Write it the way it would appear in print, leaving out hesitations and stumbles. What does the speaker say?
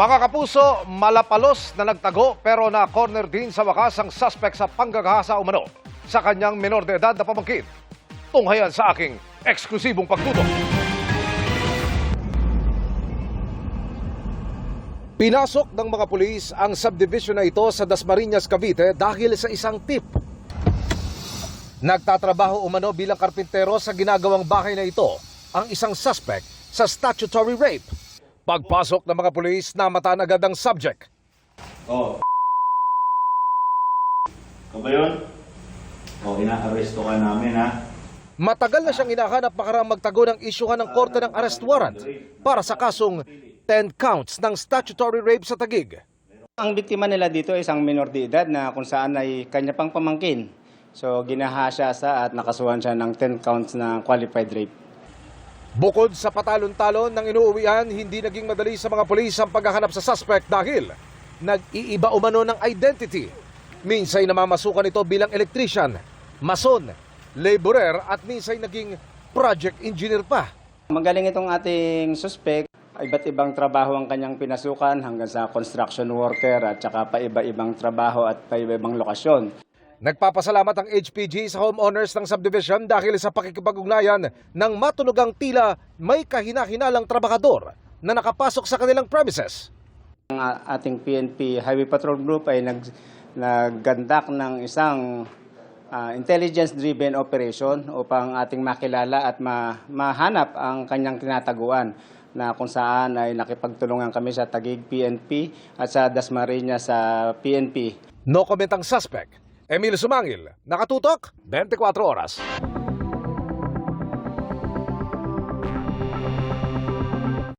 Mga kapuso, malapalos na nagtago pero na-corner din sa wakas ang suspect sa panggagahasa umano sa kanyang menor de edad na pamangkin. Tunghayan sa aking eksklusibong pagtutok. Pinasok ng mga pulis ang subdivision na ito sa Dasmariñas, Cavite dahil sa isang tip. Nagtatrabaho umano bilang karpintero sa ginagawang bahay na ito ang isang suspect sa statutory rape. Pagpasok ng mga pulis, namataan agad ang subject. Oh. Ikaw ba yun? Oh, ina-arresto ka namin, ha? Matagal na siyang hinahanap makarang magtago ng isyuhan ng korte ng arrest warrant para sa kasong 10 counts ng statutory rape sa Taguig. Ang biktima nila dito ay isang minor de edad na kung saan ay kanya pang pamangkin. So ginahasya sa at nakasuhan siya ng 10 counts na qualified rape. Bukod sa patalon-talon ng inuuwian, hindi naging madali sa mga pulis ang paghahanap sa suspect dahil nag-iiba umano ng identity. Minsay namamasukan ito bilang electrician, mason, laborer at minsay naging project engineer pa. Magaling itong ating suspect. Iba't ibang trabaho ang kanyang pinasukan hanggang sa construction worker at saka pa-iba-ibang trabaho at pa-iba-ibang lokasyon. Nagpapasalamat ang HPG sa homeowners ng subdivision dahil sa pakikipag-ugnayan ng matunugang tila may kahina-hinalang trabahador na nakapasok sa kanilang premises. Ang ating PNP Highway Patrol Group ay naggandak ng isang intelligence-driven operation upang ating makilala at mahanap ang kanyang tinataguan na kung saan ay nakipagtulungan kami sa Taguig PNP at sa Dasmariñas sa PNP. No comment ang suspect. Emil Sumangil, Nakatutok, 24 Oras.